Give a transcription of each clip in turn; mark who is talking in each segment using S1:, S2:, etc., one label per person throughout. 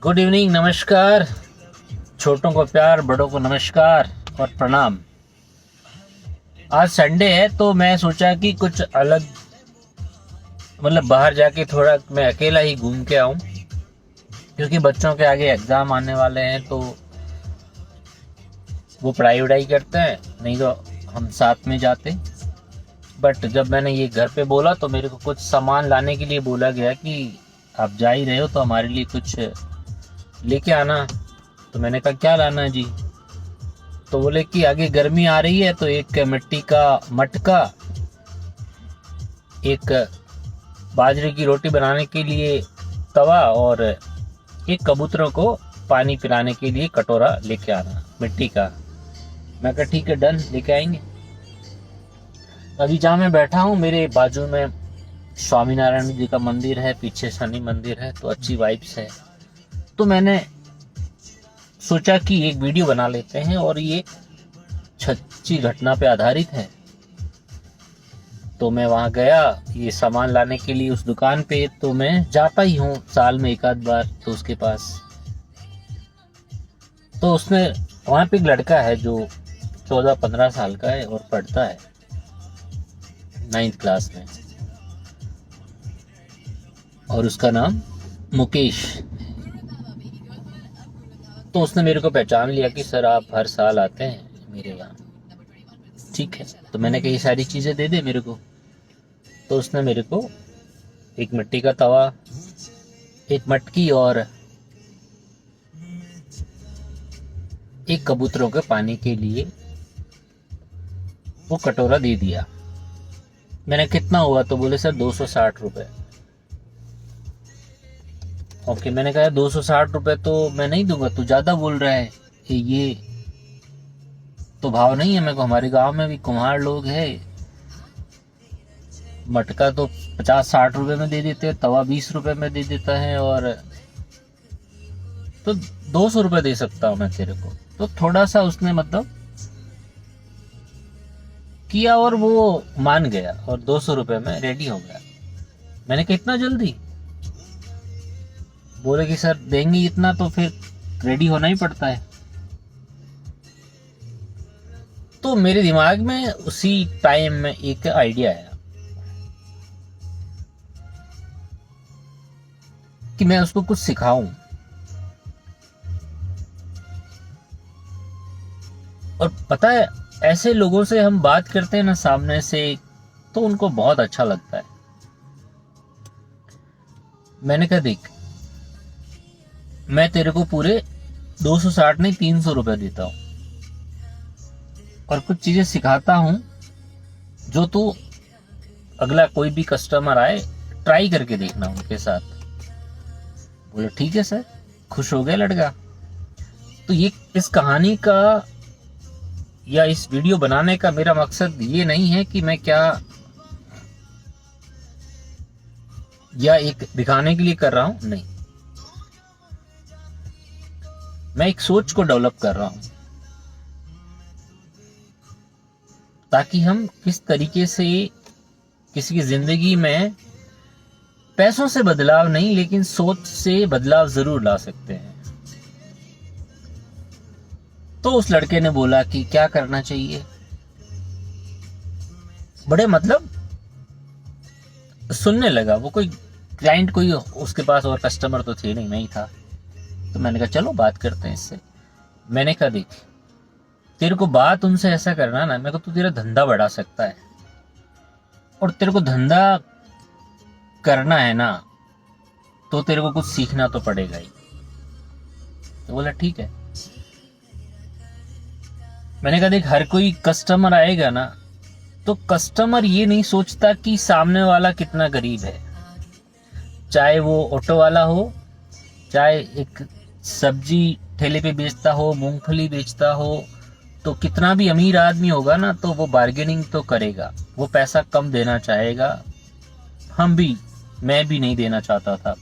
S1: Good evening, नमस्कार। छोटों को प्यार, बड़ों को नमस्कार और प्रणाम। आज संडे है तो मैं सोचा कि कुछ अलग बाहर जाके थोड़ा मैं अकेला ही घूम के आऊं, क्योंकि बच्चों के आगे एग्जाम आने वाले हैं तो वो पढ़ाई वढ़ाई करते हैं, नहीं तो हम साथ में जाते। बट जब मैंने ये घर पे बोला तो मेरे को कुछ सामान लाने के लिए बोला गया कि आप जा ही रहे हो तो हमारे लिए कुछ लेके आना। तो मैंने कहा क्या लाना है जी? तो बोले कि आगे गर्मी आ रही है तो एक मिट्टी का मटका, एक बाजरे की रोटी बनाने के लिए तवा और एक कबूतरों को पानी पिलाने के लिए कटोरा लेके आना मिट्टी का। मैं कहा ठीक है, डन, लेके आएंगे। अभी जहाँ मैं बैठा हूँ मेरे बाजू में स्वामीनारायण जी का मंदिर है, पीछे शनि मंदिर है, तो अच्छी वाइब्स है। तो मैंने सोचा कि एक वीडियो बना लेते हैं और ये सच्ची घटना पे आधारित है। तो मैं वहां गया ये सामान लाने के लिए उस दुकान पे। तो मैं जाता ही हूँ साल में एक आध बार तो उसके पास। तो उसने वहां पे एक लड़का है जो 14-15 साल का है और पढ़ता है 9th क्लास में, और उसका नाम मुकेश। तो उसने मेरे को पहचान लिया कि सर आप हर साल आते हैं मेरे यहाँ। ठीक है, तो मैंने कहा ये सारी चीज़ें दे दे मेरे को। तो उसने मेरे को एक मिट्टी का तवा, एक मटकी और एक कबूतरों के पानी के लिए वो कटोरा दे दिया। मैंने कितना हुआ? तो बोले सर 260 रुपये। ओके, मैंने कहा 260 रुपये तो मैं नहीं दूंगा, तू ज्यादा बोल रहा है कि ये तो भाव नहीं है। मेरे को हमारे गांव में भी कुम्हार लोग हैं, मटका तो 50-60 रुपए में दे देते हैं, तवा 20 रुपए में दे देता है, और तो 200 रुपए दे सकता हूं मैं तेरे को। तो थोड़ा सा उसने किया और वो मान गया और 200 रुपए में रेडी हो गया। मैंने कहा इतना जल्दी? बोले कि सर देंगे इतना तो फिर रेडी होना ही पड़ता है। तो मेरे दिमाग में उसी टाइम में एक आइडिया आया कि मैं उसको कुछ सिखाऊं। और पता है, ऐसे लोगों से हम बात करते हैं ना सामने से, तो उनको बहुत अच्छा लगता है। मैंने कहा देख, मैं तेरे को पूरे 260 नहीं 300 रुपए देता हूं और कुछ चीजें सिखाता हूं जो तू अगला कोई भी कस्टमर आए ट्राई करके देखना उनके साथ। बोले ठीक है सर। खुश हो गया लड़का। तो ये इस कहानी का या इस वीडियो बनाने का मेरा मकसद ये नहीं है कि मैं क्या या एक दिखाने के लिए कर रहा हूं, नहीं। मैं एक सोच को डेवलप कर रहा हूं ताकि हम किस तरीके से किसी की जिंदगी में पैसों से बदलाव नहीं लेकिन सोच से बदलाव जरूर ला सकते हैं। तो उस लड़के ने बोला कि क्या करना चाहिए। बड़े सुनने लगा। वो कोई क्लाइंट, कोई उसके पास और कस्टमर तो थे नहीं, मैं ही था। तो मैंने कहा चलो बात करते हैं इससे। मैंने कहा देख, तेरे को बात उनसे ऐसा करना ना, मेरे को तू तेरा धंधा बढ़ा सकता है, और तेरे को धंधा करना है ना तो तेरे को कुछ सीखना तो पड़ेगा ही। तो बोला ठीक है। मैंने कहा देख, हर कोई कस्टमर आएगा ना तो कस्टमर ये नहीं सोचता कि सामने वाला कितना गरीब है। चाहे वो ऑटो वाला हो, चाहे एक सब्जी ठेले पे बेचता हो, मूंगफली बेचता हो, तो कितना भी अमीर आदमी होगा ना तो वो बार्गेनिंग तो करेगा, वो पैसा कम देना चाहेगा। मैं भी नहीं देना चाहता था,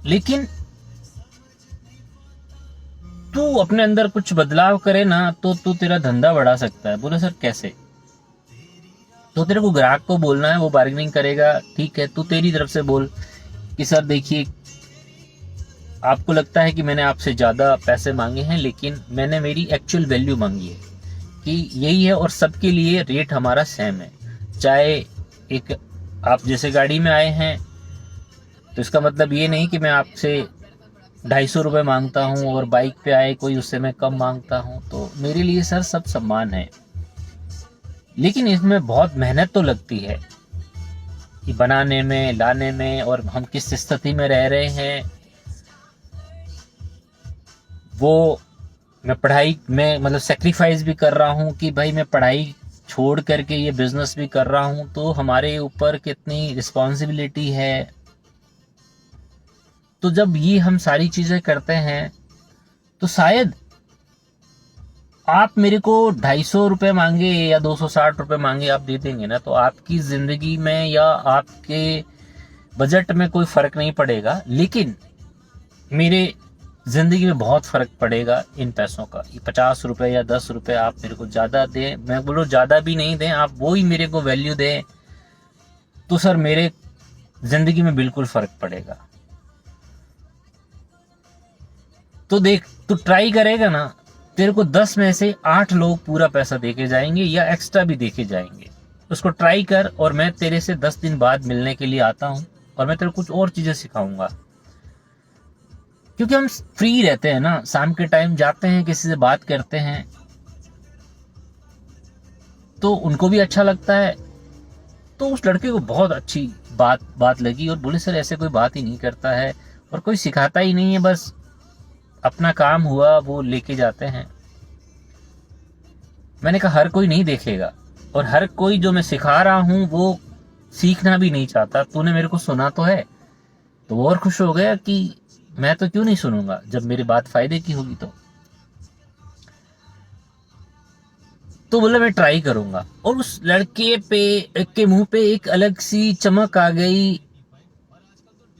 S1: लेकिन तू अपने अंदर कुछ बदलाव करे ना तो तू तेरा धंधा बढ़ा सकता है। बोले सर कैसे? तो तेरे को ग्राहक को बोलना है, वो बार्गेनिंग करेगा, ठीक है, तू तेरी तरफ से बोल कि सर देखिए, आपको लगता है कि मैंने आपसे ज़्यादा पैसे मांगे हैं, लेकिन मैंने मेरी एक्चुअल वैल्यू मांगी है कि यही है, और सबके लिए रेट हमारा सेम है। चाहे एक आप जैसे गाड़ी में आए हैं तो इसका मतलब ये नहीं कि मैं आपसे 250 रुपये मांगता हूँ और बाइक पे आए कोई उससे मैं कम मांगता हूँ। तो मेरे लिए सर सब समान है, लेकिन इसमें बहुत मेहनत तो लगती है कि बनाने में, लाने में, और हम किस स्थिति में रह रहे हैं वो मैं पढ़ाई में मतलब सेक्रीफाइस भी कर रहा हूँ कि भाई मैं पढ़ाई छोड़ करके ये बिजनेस भी कर रहा हूँ, तो हमारे ऊपर कितनी रिस्पॉन्सिबिलिटी है। तो जब ये हम सारी चीजें करते हैं तो शायद आप मेरे को 250 रुपये मांगे या 260 रुपये मांगे, आप दे देंगे ना, तो आपकी जिंदगी में या आपके बजट में कोई फर्क नहीं पड़ेगा, लेकिन मेरे जिंदगी में बहुत फर्क पड़ेगा इन पैसों का। 50 रुपये या 10 रुपये आप मेरे को ज्यादा दें, मैं बोलूँ ज्यादा भी नहीं दें, आप वो ही मेरे को वैल्यू दें, तो सर मेरे जिंदगी में बिल्कुल फर्क पड़ेगा। तो देख, तू ट्राई करेगा ना, तेरे को 10 में से 8 लोग पूरा पैसा देके जाएंगे या एक्स्ट्रा भी देके जाएंगे। उसको ट्राई कर, और मैं तेरे से 10 दिन बाद मिलने के लिए आता हूँ और मैं तेरे को कुछ और चीजें सिखाऊंगा। क्योंकि हम फ्री रहते हैं ना, शाम के टाइम जाते हैं, किसी से बात करते हैं तो उनको भी अच्छा लगता है। तो उस लड़के को बहुत अच्छी बात लगी और बोले सर ऐसे कोई बात ही नहीं करता है और कोई सिखाता ही नहीं है, बस अपना काम हुआ वो लेके जाते हैं। मैंने कहा हर कोई नहीं देखेगा, और हर कोई जो मैं सिखा रहा हूं वो सीखना भी नहीं चाहता। तूने मेरे को सुना तो है, तो वो और खुश हो गया कि मैं तो क्यों नहीं सुनूंगा जब मेरी बात फायदे की होगी। तो बोला मैं ट्राई करूंगा, और उस लड़के के मुंह पे एक अलग सी चमक आ गई,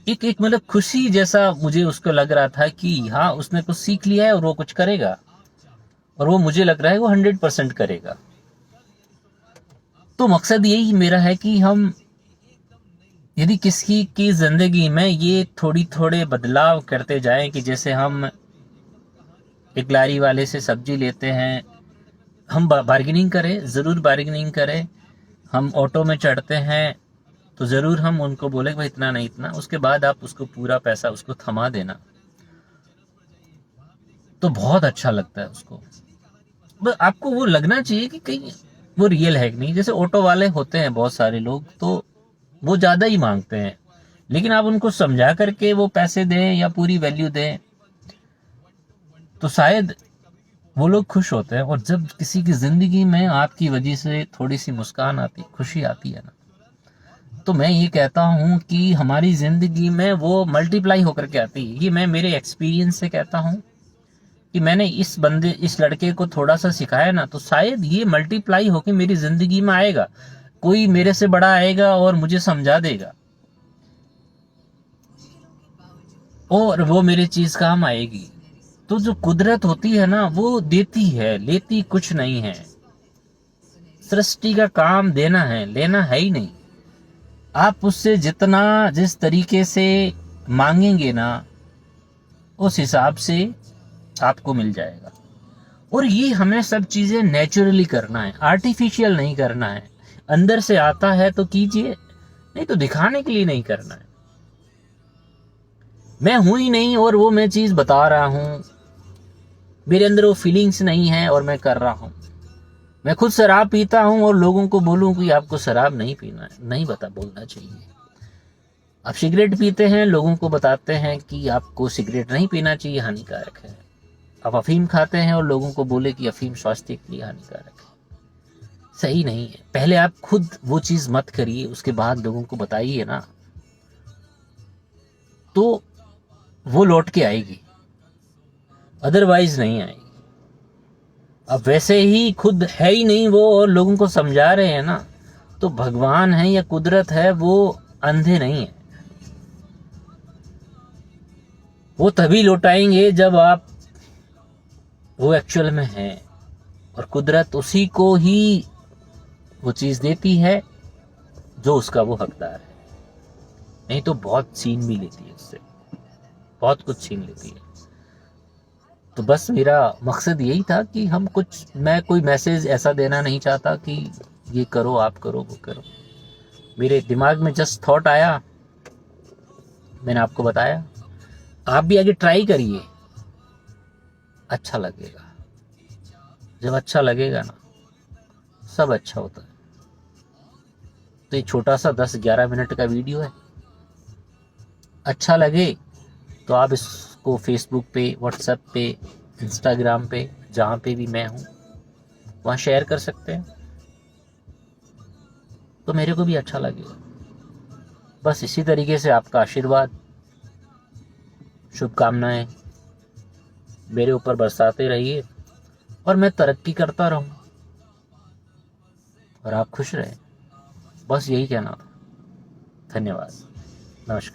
S1: एक मतलब खुशी जैसा मुझे उसको लग रहा था कि हाँ उसने कुछ सीख लिया है और वो कुछ करेगा, और वो मुझे लग रहा है वो 100% करेगा। तो मकसद यही मेरा है कि हम यदि किसी की जिंदगी में ये थोड़े बदलाव करते जाएं, कि जैसे हम एक लारी वाले से सब्जी लेते हैं, हम बार्गेनिंग करें, ज़रूर बार्गेनिंग करें। हम ऑटो में चढ़ते हैं तो ज़रूर हम उनको बोले भाई इतना नहीं इतना, उसके बाद आप उसको पूरा पैसा उसको थमा देना, तो बहुत अच्छा लगता है उसको। बस आपको वो लगना चाहिए कि कहीं वो रियल है कि नहीं। जैसे ऑटो वाले होते हैं बहुत सारे लोग, तो वो ज़्यादा ही मांगते हैं, लेकिन आप उनको समझा करके वो पैसे दें या पूरी वैल्यू दें तो शायद वो लोग खुश होते हैं। और जब किसी की जिंदगी में आपकी वजह से थोड़ी सी मुस्कान आती, खुशी आती है ना, तो मैं ये कहता हूँ कि हमारी जिंदगी में वो मल्टीप्लाई होकर के आती है। ये मैं मेरे एक्सपीरियंस से कहता हूँ कि मैंने इस लड़के को थोड़ा सा सिखाया ना, तो शायद ये मल्टीप्लाई होकर मेरी जिंदगी में आएगा। कोई मेरे से बड़ा आएगा और मुझे समझा देगा, और वो मेरी चीज काम आएगी। तो जो कुदरत होती है ना, वो देती है, लेती कुछ नहीं है। सृष्टि का काम देना है, लेना है ही नहीं। आप उससे जितना जिस तरीके से मांगेंगे ना, उस हिसाब से आपको मिल जाएगा। और ये हमें सब चीजें नेचुरली करना है, आर्टिफिशियल नहीं करना है। अंदर से आता है तो कीजिए, नहीं तो दिखाने के लिए नहीं करना है। मैं हूं ही नहीं और वो मैं चीज बता रहा हूं, मेरे अंदर वो फीलिंग्स नहीं है और मैं कर रहा हूं। मैं खुद शराब पीता हूं और लोगों को बोलूं कि आपको शराब नहीं पीना है, नहीं बोलना चाहिए। आप सिगरेट पीते हैं, लोगों को बताते हैं कि आपको सिगरेट नहीं पीना चाहिए, हानिकारक है। आप अफीम खाते हैं और लोगों को बोले कि अफीम स्वास्थ्य के लिए हानिकारक है, सही नहीं है। पहले आप खुद वो चीज मत करिए, उसके बाद लोगों को बताइए ना, तो वो लौट के आएगी, अदरवाइज नहीं आएगी। अब वैसे ही खुद है ही नहीं वो और लोगों को समझा रहे हैं ना, तो भगवान है या कुदरत है, वो अंधे नहीं है। वो तभी लौटाएंगे जब आप वो एक्चुअल में हैं, और कुदरत उसी को ही वो चीज देती है जो उसका वो हकदार है। नहीं तो बहुत सीन भी लेती है उससे, बहुत कुछ छीन लेती है। तो बस मेरा मकसद यही था कि मैं कोई मैसेज ऐसा देना नहीं चाहता कि ये करो, आप करो, वो करो। मेरे दिमाग में जस्ट थॉट आया, मैंने आपको बताया। आप भी आगे ट्राई करिए, अच्छा लगेगा। जब अच्छा लगेगा ना, सब अच्छा होता है। तो ये छोटा सा 10-11 मिनट का वीडियो है, अच्छा लगे तो आप इसको फेसबुक पे, व्हाट्सएप पे, इंस्टाग्राम पे, जहाँ पे भी मैं हूँ वहाँ शेयर कर सकते हैं, तो मेरे को भी अच्छा लगेगा। बस इसी तरीके से आपका आशीर्वाद, शुभकामनाएं मेरे ऊपर बरसाते रहिए और मैं तरक्की करता रहूं और आप खुश रहें। बस यही कहना था। धन्यवाद। नमस्कार।